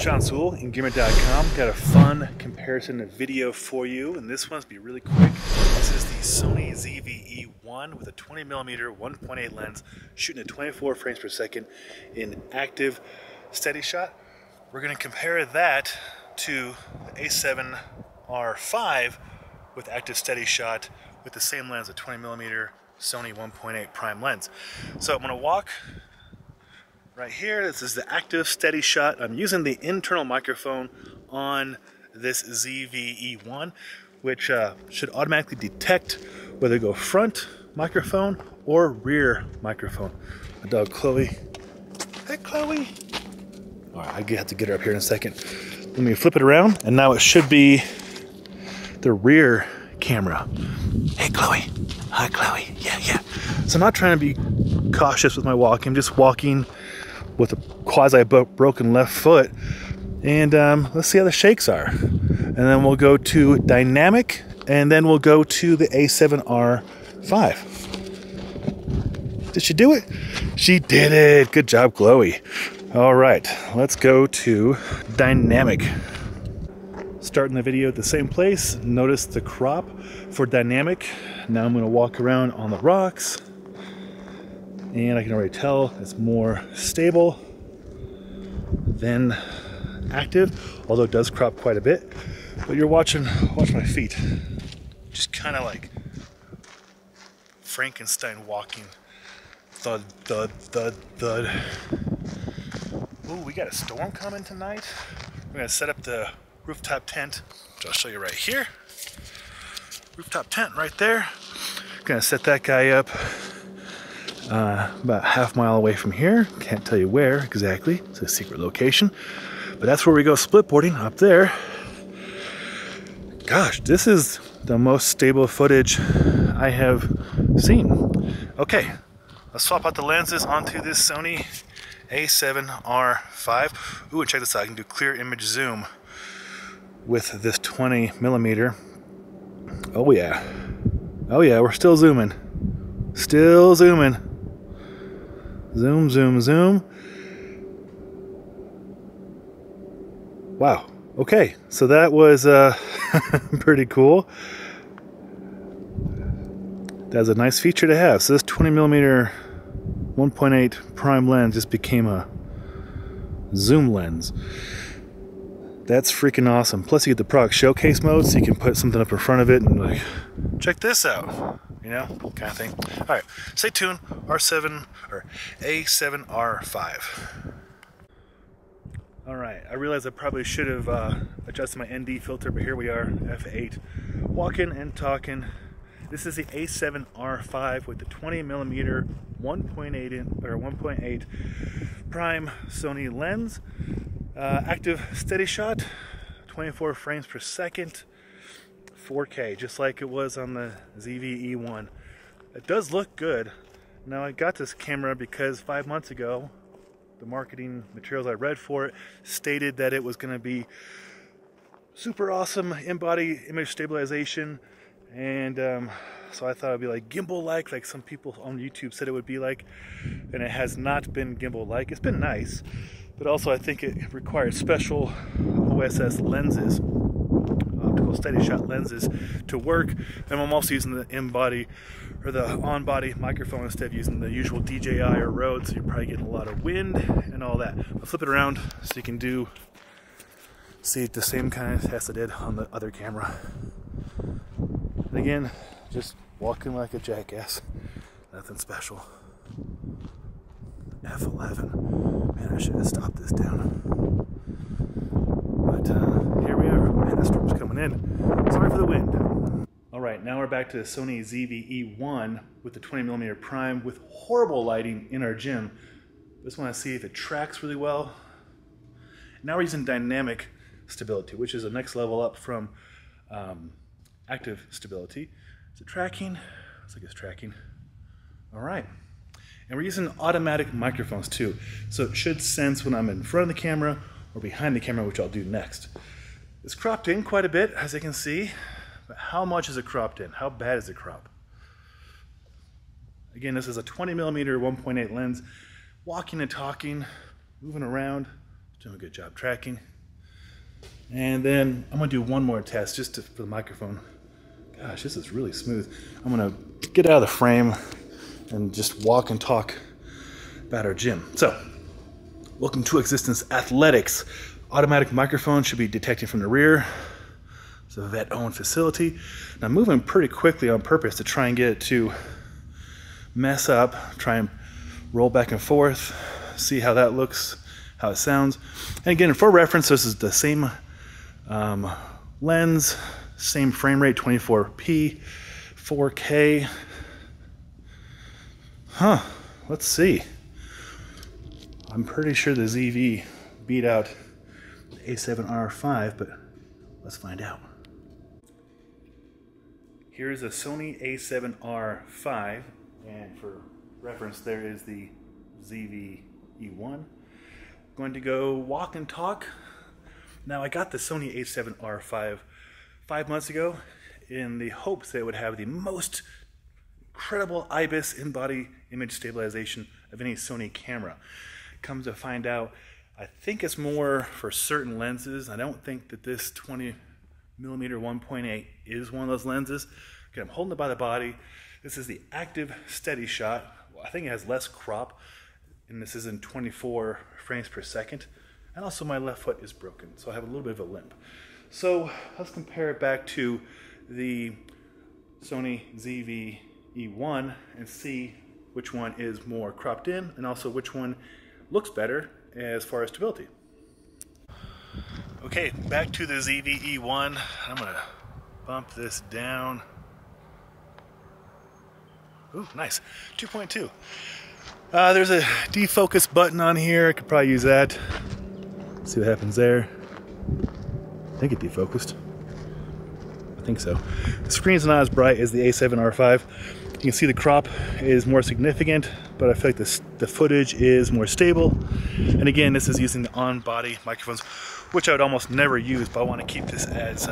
Sean Sewell, Engearment.com. Got a fun comparison video for you, and this one's be really quick. This is the Sony ZV E1 with a 20mm 1.8 lens, shooting at 24 frames per second in active steady shot. We're going to compare that to the A7RV with active steady shot with the same lens, a 20mm Sony 1.8 prime lens. So I'm going to walk right here. This is the active steady shot. I'm using the internal microphone on this ZV E1, which should automatically detect whether to go front microphone or rear microphone. My dog Chloe. Hey Chloe. All right, I have to get her up here in a second. Let me flip it around, and now it should be the rear camera. Hey Chloe. Hi Chloe. Yeah. So I'm not trying to be cautious with my walking. I'm just walking with a quasi-broken left foot, and let's see how the shakes are. And then we'll go to dynamic, and then we'll go to the A7RV. Did she do it? She did it. Good job, Chloe. All right, let's go to dynamic. Starting the video at the same place. Notice the crop for dynamic. Now I'm going to walk around on the rocks, and I can already tell it's more stable than active, although it does crop quite a bit. But you're watch my feet, just kind of like Frankenstein walking. Thud, thud, thud, thud. Ooh, we got a storm coming tonight. We're gonna set up the rooftop tent, which I'll show you right here. Rooftop tent right there. Gonna set that guy up about half mile away from here. Can't tell you where exactly. It's a secret location. But that's where we go splitboarding, up there. Gosh, this is the most stable footage I have seen. Okay, let's swap out the lenses onto this Sony A7RV. Ooh, and check this out. I can do clear image zoom with this 20mm. Oh yeah. Oh yeah, we're still zooming. Still zooming. Zoom, zoom, zoom. Wow. Okay, so that was pretty cool. That's a nice feature to have. So this 20mm 1.8 prime lens just became a zoom lens. That's freaking awesome. Plus you get the product showcase mode, so you can put something up in front of it and like, check this out, you know, kind of thing. All right, stay tuned. A7RV. All right, I realize I probably should have adjusted my ND filter, but here we are, F8, walking and talking. This is the A7RV with the 20mm 1.8 prime Sony lens. Active steady shot, 24 frames per second, 4K, just like it was on the ZV E1. It does look good. Now I got this camera because 5 months ago, the marketing materials I read for it stated that it was going to be super awesome in-body image stabilization, and so I thought it'd be like gimbal-like some people on YouTube said it would be like, and it has not been gimbal-like. It's been nice, but also I think it requires special OSS lenses, optical steady shot lenses, to work. And I'm also using the in-body or the on-body microphone instead of using the usual DJI or Rode, so you're probably getting a lot of wind and all that. I'll flip it around so you can see the same kind of test I did on the other camera. And again, just walking like a jackass. Nothing special. F11. Man, I should have stopped this down. But here we are. Man, the storm's coming in. Sorry for the wind. Alright, now we're back to the Sony ZV E1 with the 20mm prime with horrible lighting in our gym. Just want to see if it tracks really well. Now we're using dynamic stability, which is the next level up from active stability. Is it tracking? Looks like it's tracking. Alright. And we're using automatic microphones too, so it should sense when I'm in front of the camera or behind the camera, which I'll do next. It's cropped in quite a bit, as you can see, but how much is it cropped in? How bad is the crop? Again, this is a 20mm 1.8 lens, walking and talking, moving around, doing a good job tracking. And then I'm gonna do one more test just for the microphone. Gosh, this is really smooth. I'm gonna get out of the frame and just walk and talk about our gym. So, welcome to Existence Athletics. Automatic microphone should be detecting from the rear. It's a vet-owned facility. Now, I'm moving pretty quickly on purpose to try and get it to mess up, try and roll back and forth, see how that looks, how it sounds. And again, for reference, this is the same lens, same frame rate, 24p, 4K. Let's see. I'm pretty sure the ZV beat out the A7RV, but let's find out. Here's a Sony A7RV, and for reference, there is the ZV E1. Going to go walk and talk. Now, I got the Sony A7RV 5 months ago in the hopes that it would have the most incredible IBIS in-body image stabilization of any Sony camera. Comes to find out, I think it's more for certain lenses. I don't think that this 20mm 1.8 is one of those lenses. Okay, I'm holding it by the body. This is the active steady shot. I think it has less crop, and this is in 24 frames per second. And also my left foot is broken, so I have a little bit of a limp. So let's compare it back to the Sony ZV E1 and see which one is more cropped in and also which one looks better as far as stability. Okay, back to the ZV E1. I'm gonna bump this down. Ooh, nice, 2.2. There's a defocus button on here. I could probably use that. See what happens there. I think it defocused. I think so. The screen's not as bright as the A7RV. You can see the crop is more significant, but I feel like the footage is more stable. And again, this is using the on-body microphones, which I would almost never use, but I want to keep this as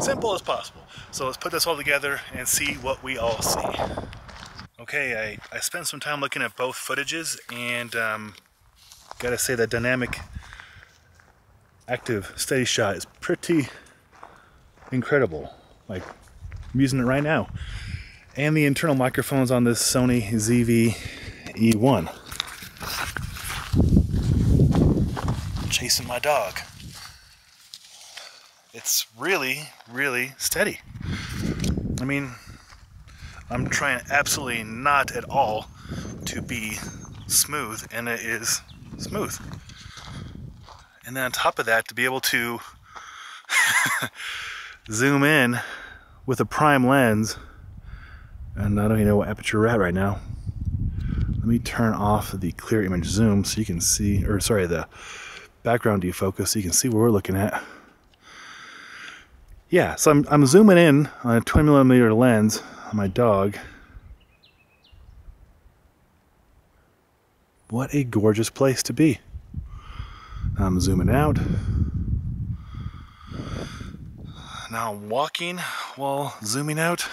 simple as possible. So let's put this all together and see what we all see. Okay, I spent some time looking at both footages, and gotta say that dynamic active steady shot is pretty incredible. Like, I'm using it right now. And the internal microphones on this Sony ZV E1. Chasing my dog. It's really, really steady. I mean, I'm trying absolutely not at all to be smooth, and it is smooth. And then on top of that, to be able to zoom in with a prime lens, and I don't even know what aperture we're at right now. Let me turn off the clear image zoom so you can see, or sorry, the background defocus so you can see what we're looking at. Yeah, so I'm zooming in on a 20mm lens on my dog. What a gorgeous place to be. I'm zooming out. Now I'm walking while zooming out.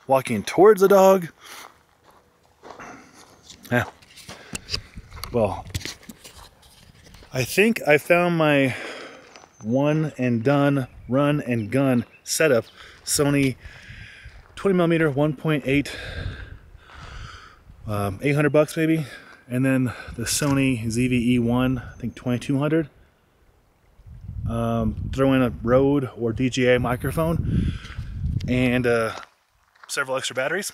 Walking towards the dog. Yeah. Well, I think I found my one and done run and gun setup. Sony 20mm 1.8, $800 maybe, and then the Sony ZV E1, I think 2200. Throw in a Rode or DJI microphone and several extra batteries.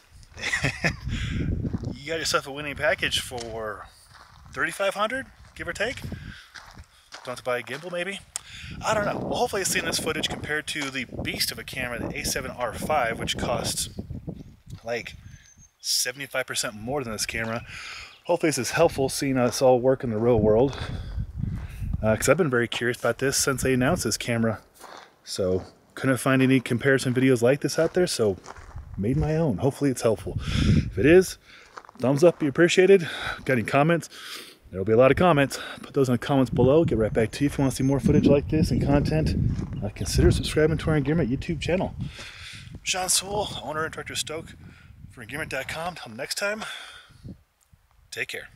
You got yourself a winning package for $3,500, give or take. Don't have to buy a gimbal maybe. I don't know. Well, hopefully you've seen this footage compared to the beast of a camera, the A7RV, which costs like 75% more than this camera. Hopefully this is helpful, seeing us all work in the real world. Because I've been very curious about this since they announced this camera. So couldn't find any comparison videos like this out there, so made my own. Hopefully it's helpful. If it is, thumbs up, be appreciated. Got any comments? There'll be a lot of comments. Put those in the comments below. Get right back to you. If you want to see more footage like this and content, consider subscribing to our Engearment YouTube channel. Sean Sewell, owner and director of Stoke for Engearment.com. Until next time, take care.